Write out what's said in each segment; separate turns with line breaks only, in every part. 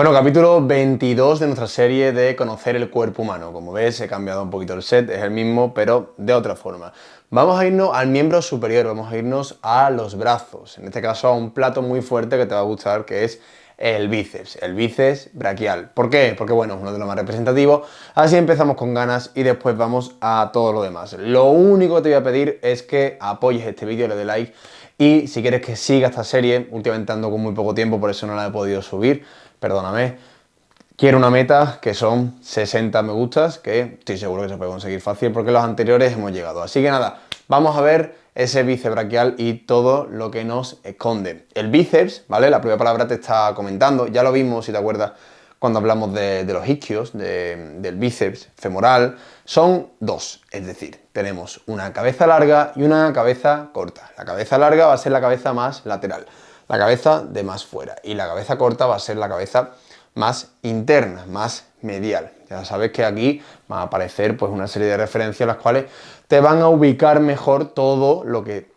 Bueno, capítulo 22 de nuestra serie de conocer el cuerpo humano. Como ves, he cambiado un poquito el set, es el mismo, pero de otra forma. Vamos a irnos al miembro superior, vamos a irnos a los brazos. En este caso a un plato muy fuerte que te va a gustar, que es el bíceps braquial. ¿Por qué? Porque bueno, es uno de los más representativos. Así empezamos con ganas y después vamos a todo lo demás. Lo único que te voy a pedir es que apoyes este vídeo, le des like. Y si quieres que siga esta serie, últimamente ando con muy poco tiempo, por eso no la he podido subir, perdóname. Quiero una meta que son 60 me gustas, que estoy seguro que se puede conseguir fácil porque los anteriores hemos llegado. Así que nada, vamos a ver ese bíceps braquial y todo lo que nos esconde. El bíceps, ¿vale? La primera palabra te está comentando, ya lo vimos, si te acuerdas, cuando hablamos de los isquios, del bíceps femoral, son dos, es decir, tenemos una cabeza larga y una cabeza corta. La cabeza larga va a ser la cabeza más lateral, la cabeza de más fuera, y la cabeza corta va a ser la cabeza más interna, más medial. Ya sabes que aquí va a aparecer pues una serie de referencias las cuales te van a ubicar mejor todo lo que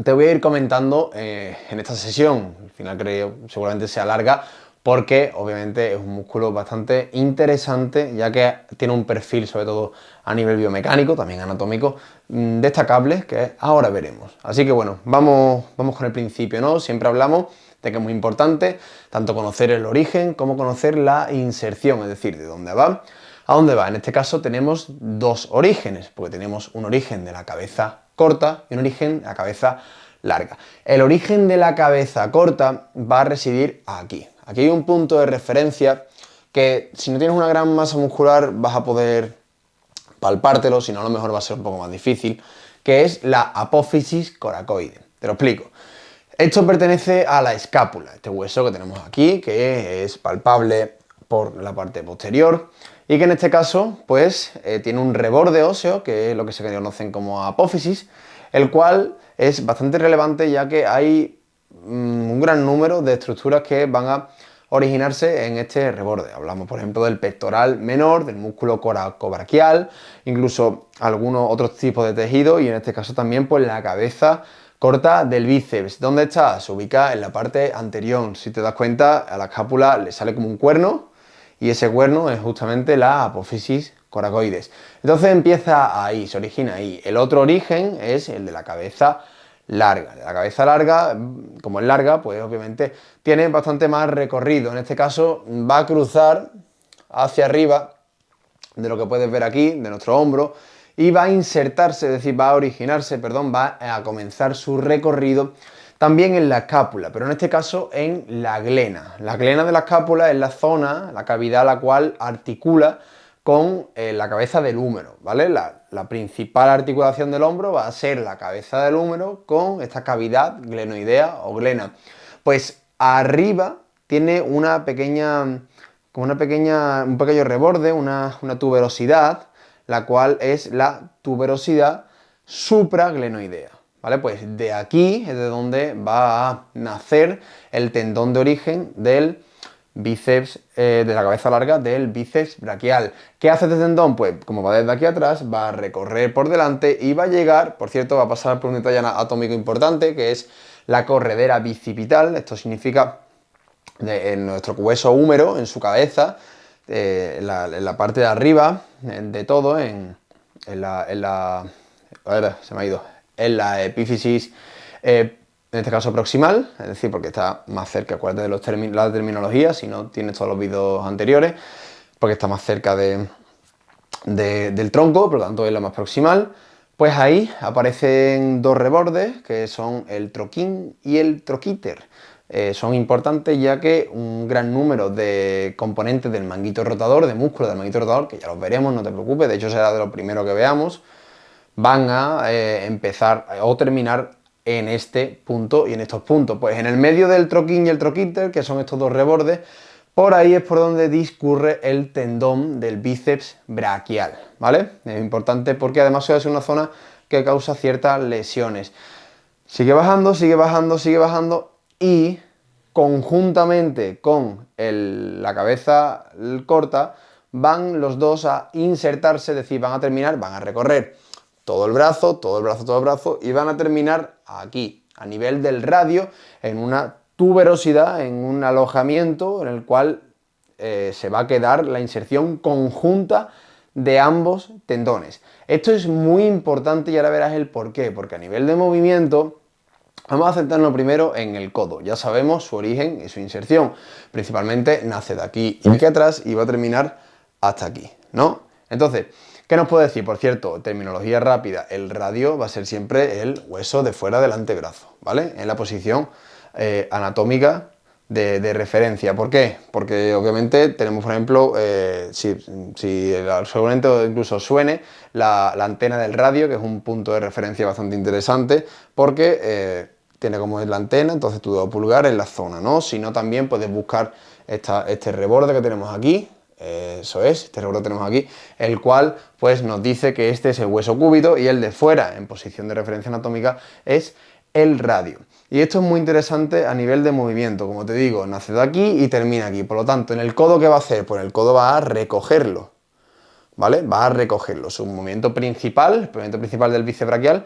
te voy a ir comentando en esta sesión. Al final creo seguramente sea larga porque obviamente es un músculo bastante interesante ya que tiene un perfil sobre todo a nivel biomecánico, también anatómico, destacable que ahora veremos. Así que bueno, vamos con el principio, ¿no? Siempre hablamos de que es muy importante tanto conocer el origen como conocer la inserción, es decir, de dónde va a dónde va. En este caso tenemos dos orígenes, porque tenemos un origen de la cabeza corta y un origen de la cabeza larga. El origen de la cabeza corta va a residir aquí. Aquí hay un punto de referencia que si no tienes una gran masa muscular vas a poder palpártelo, si no a lo mejor va a ser un poco más difícil, que es la apófisis coracoide. Te lo explico. Esto pertenece a la escápula, este hueso que tenemos aquí, que es palpable por la parte posterior y que en este caso pues tiene un reborde óseo, que es lo que se conocen como apófisis, el cual es bastante relevante ya que hay un gran número de estructuras que van a originarse en este reborde. Hablamos, por ejemplo, del pectoral menor, del músculo coracobraquial, incluso algunos otros tipos de tejidos y en este caso también pues la cabeza corta del bíceps. ¿Dónde está? Se ubica en la parte anterior. Si te das cuenta, a la escápula le sale como un cuerno y ese cuerno es justamente la apófisis coracoides. Entonces empieza ahí, se origina ahí. El otro origen es el de la cabeza larga. La cabeza larga, como es larga, pues obviamente tiene bastante más recorrido. En este caso va a cruzar hacia arriba de lo que puedes ver aquí, de nuestro hombro, y va a insertarse, es decir, va a originarse, perdón, va a comenzar su recorrido también en la escápula, pero en este caso en la glena. La glena de la escápula es la zona, la cavidad la cual articula con la cabeza del húmero, ¿vale? La principal articulación del hombro va a ser la cabeza del húmero con esta cavidad glenoidea o glena. Pues arriba tiene una pequeña, como un pequeño reborde, una tuberosidad, la cual es la tuberosidad supraglenoidea. ¿Vale? Pues de aquí es de donde va a nacer el tendón de origen del bíceps, de la cabeza larga, del bíceps braquial. ¿Qué hace este tendón? Pues como va desde aquí atrás, va a recorrer por delante y va a llegar, por cierto, va a pasar por un detalle atómico importante, que es la corredera bicipital. Esto significa en nuestro hueso húmero, en su cabeza, en la parte de arriba de todo, a ver, se me ha ido, en la epífisis, en este caso proximal, es decir, porque está más cerca, acuérdate de la terminología, si no tienes todos los vídeos anteriores, porque está más cerca del tronco, por lo tanto es la más proximal. Pues ahí aparecen dos rebordes, que son el troquín y el troquíter. Son importantes ya que un gran número de componentes del manguito rotador, de músculo del manguito rotador, que ya los veremos, no te preocupes, de hecho será de lo primero que veamos, van a empezar o terminar en este punto y en estos puntos. Pues en el medio del troquín y el troquíter, que son estos dos rebordes, por ahí es por donde discurre el tendón del bíceps braquial, ¿vale? Es importante porque además es una zona que causa ciertas lesiones. Sigue bajando, sigue bajando, sigue bajando y conjuntamente con la cabeza corta van los dos a insertarse, es decir, van a terminar, van a recorrer todo el brazo, todo el brazo, todo el brazo y van a terminar aquí, a nivel del radio, en una tuberosidad, en un alojamiento en el cual se va a quedar la inserción conjunta de ambos tendones. Esto es muy importante y ahora verás el por qué, porque a nivel de movimiento vamos a centrarnos primero en el codo. Ya sabemos su origen y su inserción. Principalmente nace de aquí y aquí atrás y va a terminar hasta aquí, ¿no? Entonces, ¿qué nos puede decir? Por cierto, terminología rápida, el radio va a ser siempre el hueso de fuera del antebrazo, ¿vale? En la posición anatómica de referencia. ¿Por qué? Porque obviamente tenemos, por ejemplo, seguramente incluso suene la antena del radio, que es un punto de referencia bastante interesante, porque tiene como es la antena, entonces tu dedo pulgar en la zona, ¿no? Si no, también puedes buscar este reborde que tenemos aquí, eso es, este reborde que tenemos aquí, el cual pues nos dice que este es el hueso cúbito y el de fuera, en posición de referencia anatómica, es el radio. Y esto es muy interesante a nivel de movimiento, como te digo, nace de aquí y termina aquí. Por lo tanto, en el codo, ¿qué va a hacer? Pues el codo va a recogerlo, ¿vale? Va a recogerlo. Su movimiento principal, el movimiento principal del bíceps braquial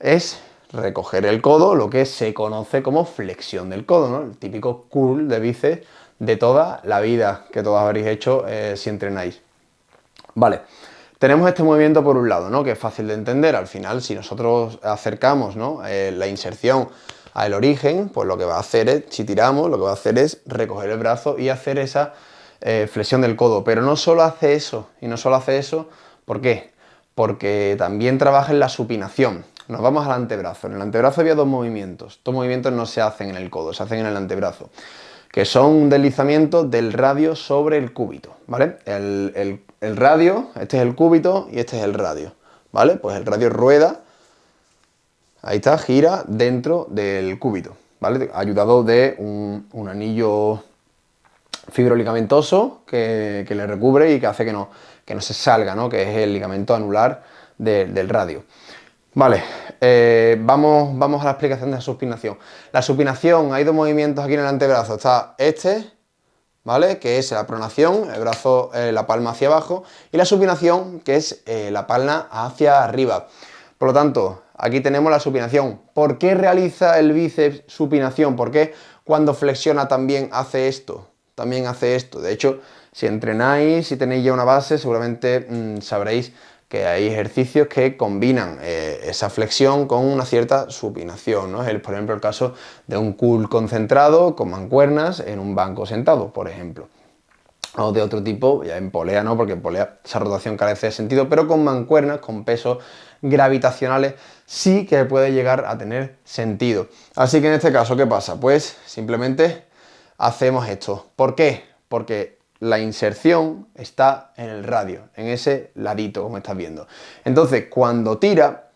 es recoger el codo, lo que se conoce como flexión del codo, ¿no? El típico curl de bíceps de toda la vida que todos habréis hecho si entrenáis. Vale. Tenemos este movimiento por un lado, ¿no? Que es fácil de entender. Al final, si nosotros acercamos, ¿no? La inserción al origen, pues lo que va a hacer es, si tiramos, lo que va a hacer es recoger el brazo y hacer esa flexión del codo. Pero no solo hace eso, y no solo hace eso, ¿por qué? Porque también trabaja en la supinación. Nos vamos al antebrazo. En el antebrazo había dos movimientos. Estos movimientos no se hacen en el codo, se hacen en el antebrazo, que son un deslizamiento del radio sobre el cúbito, ¿vale? El radio, este es el cúbito y este es el radio, ¿vale? Pues el radio rueda, ahí está, gira dentro del cúbito, ¿vale? Ayudado de un anillo fibroligamentoso que le recubre y que hace que no se salga, ¿no? Que es el ligamento anular del radio. Vale, vamos a la explicación de la supinación. La supinación, hay dos movimientos aquí en el antebrazo. Está este, ¿vale? Que es la pronación, el brazo, la palma hacia abajo, y la supinación, que es la palma hacia arriba. Por lo tanto, aquí tenemos la supinación. ¿Por qué realiza el bíceps supinación? ¿Por qué cuando flexiona también hace esto? También hace esto. De hecho, si entrenáis, si tenéis ya una base, seguramente sabréis que hay ejercicios que combinan esa flexión con una cierta supinación, ¿no? Es por ejemplo el caso de un curl concentrado con mancuernas en un banco sentado, por ejemplo. O de otro tipo, ya en polea no, porque en polea esa rotación carece de sentido, pero con mancuernas, con pesos gravitacionales, sí que puede llegar a tener sentido. Así que en este caso, ¿qué pasa? Pues simplemente hacemos esto. ¿Por qué? Porque la inserción está en el radio, en ese ladito, como estás viendo. Entonces, cuando tira,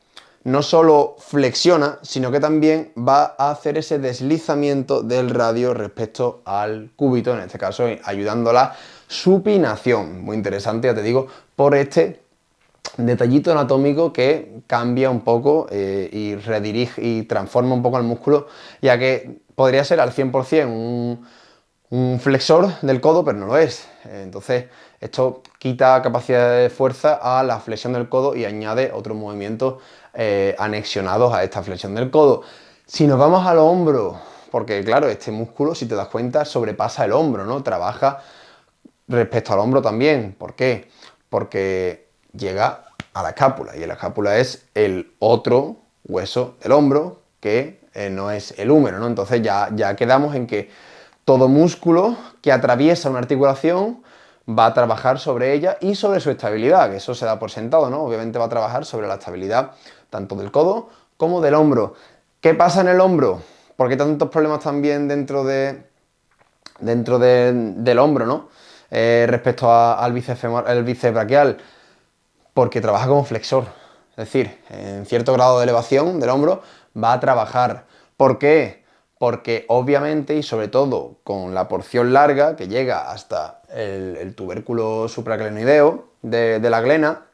no solo flexiona, sino que también va a hacer ese deslizamiento del radio respecto al cúbito, en este caso ayudando a la supinación. Muy interesante, ya te digo, por este detallito anatómico que cambia un poco y redirige y transforma un poco al músculo, ya que podría ser al 100% un flexor del codo, pero no lo es. Entonces, esto quita capacidad de fuerza a la flexión del codo y añade otros movimientos anexionados a esta flexión del codo. Si nos vamos al hombro, porque claro, este músculo, si te das cuenta, sobrepasa el hombro, ¿no? Trabaja respecto al hombro también. ¿Por qué? Porque llega a la escápula, y la escápula es el otro hueso del hombro que no es el húmero, ¿no? Entonces ya quedamos en que todo músculo que atraviesa una articulación va a trabajar sobre ella y sobre su estabilidad, que eso se da por sentado, ¿no? Obviamente va a trabajar sobre la estabilidad tanto del codo como del hombro. ¿Qué pasa en el hombro? ¿Por qué tantos problemas también dentro del hombro, ¿no? Respecto al bíceps braquial, porque trabaja como flexor. Es decir, en cierto grado de elevación del hombro va a trabajar. ¿Por qué? Porque obviamente y sobre todo con la porción larga que llega hasta el tubérculo supraclenoideo de la glena,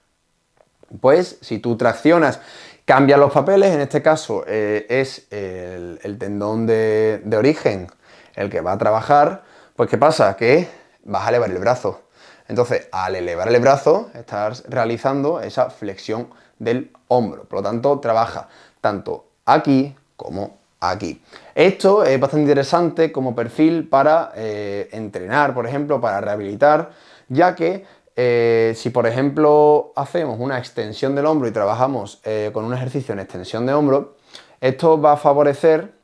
pues si tú traccionas, cambias los papeles, en este caso es el tendón de origen el que va a trabajar, pues ¿qué pasa? Que vas a elevar el brazo. Entonces, al elevar el brazo, estás realizando esa flexión del hombro. Por lo tanto, trabaja tanto aquí como aquí. Esto es bastante interesante como perfil para entrenar, por ejemplo, para rehabilitar, ya que si por ejemplo hacemos una extensión del hombro y trabajamos con un ejercicio en extensión de hombro, esto va a favorecer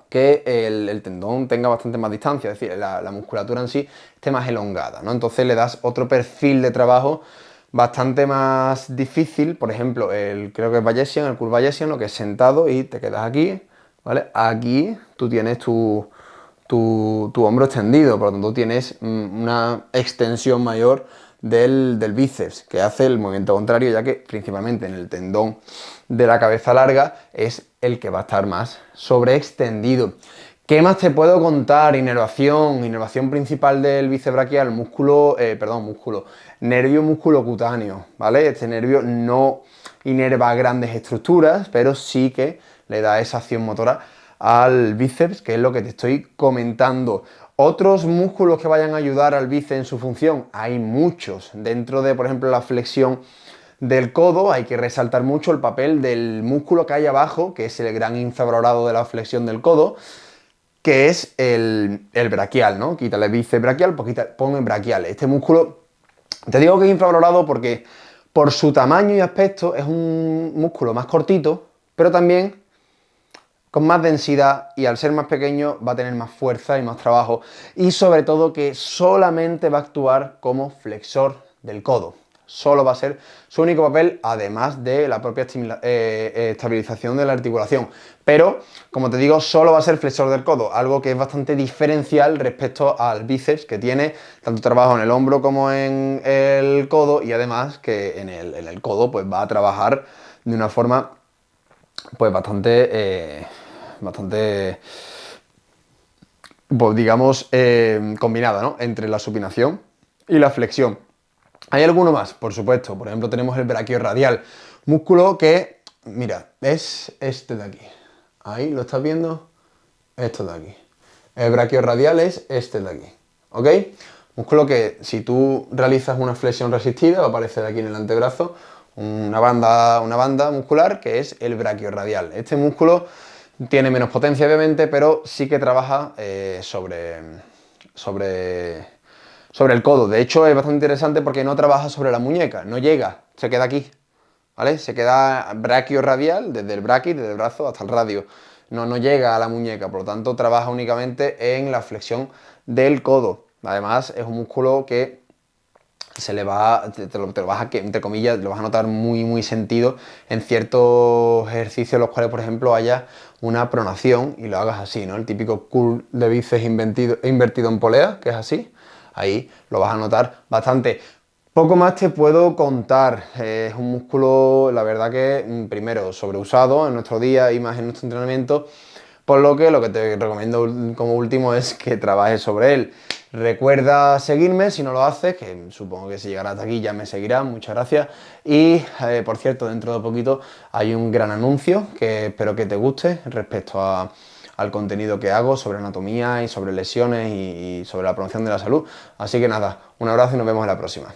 que el tendón tenga bastante más distancia, es decir, la musculatura en sí esté más elongada, ¿no? Entonces le das otro perfil de trabajo bastante más difícil, por ejemplo, creo que es Bayesian, el curl Bayesian, lo que es sentado y te quedas aquí, ¿vale? Aquí tú tienes tu hombro extendido, por lo tanto tienes una extensión mayor del bíceps, que hace el movimiento contrario, ya que principalmente en el tendón de la cabeza larga es el que va a estar más sobreextendido. ¿Qué más te puedo contar? Inervación principal del bíceps braquial, nervio musculocutáneo, ¿vale? Este nervio no inerva grandes estructuras, pero sí que le da esa acción motora al bíceps, que es lo que te estoy comentando. Otros músculos que vayan a ayudar al bíceps en su función, hay muchos. Dentro de, por ejemplo, la flexión del codo, hay que resaltar mucho el papel del músculo que hay abajo, que es el gran infravalorado de la flexión del codo, que es el braquial, ¿no? Quítale bíceps braquial, pues pon el braquial. Este músculo, te digo que es infravalorado porque por su tamaño y aspecto es un músculo más cortito, pero también con más densidad, y al ser más pequeño va a tener más fuerza y más trabajo, y sobre todo que solamente va a actuar como flexor del codo. Solo va a ser su único papel, además de la propia estabilización de la articulación. Pero, como te digo, solo va a ser flexor del codo, algo que es bastante diferencial respecto al bíceps, que tiene tanto trabajo en el hombro como en el codo, y además que en el codo pues va a trabajar de una forma pues bastante, pues digamos, combinada, ¿no? Entre la supinación y la flexión. ¿Hay alguno más? Por supuesto. Por ejemplo, tenemos el braquiorradial, músculo que, mira, es este de aquí. Ahí, ¿lo estás viendo? Esto de aquí. El braquiorradial es este de aquí, ¿ok? Músculo que si tú realizas una flexión resistida, va a aparecer aquí en el antebrazo una banda muscular que es el braquiorradial. Este músculo tiene menos potencia, obviamente, pero sí que trabaja sobre el codo. De hecho, es bastante interesante porque no trabaja sobre la muñeca, no llega, se queda aquí, ¿vale? Se queda braquiorradial, desde el braqui, desde el brazo hasta el radio. No llega a la muñeca, por lo tanto trabaja únicamente en la flexión del codo. Además, es un músculo que te lo vas a, entre comillas, lo vas a notar muy sentido en ciertos ejercicios en los cuales, por ejemplo, haya una pronación y lo hagas así, ¿no? El típico curl de bíceps invertido en polea, que es así. Ahí lo vas a notar bastante. Poco más te puedo contar. Es un músculo, la verdad que, primero, sobreusado en nuestro día y más en nuestro entrenamiento, por lo que te recomiendo como último es que trabajes sobre él. Recuerda seguirme si no lo haces, que supongo que si llegarás hasta aquí ya me seguirás, muchas gracias. Y por cierto, dentro de poquito hay un gran anuncio que espero que te guste respecto al contenido que hago sobre anatomía y sobre lesiones y sobre la promoción de la salud. Así que nada, un abrazo y nos vemos en la próxima.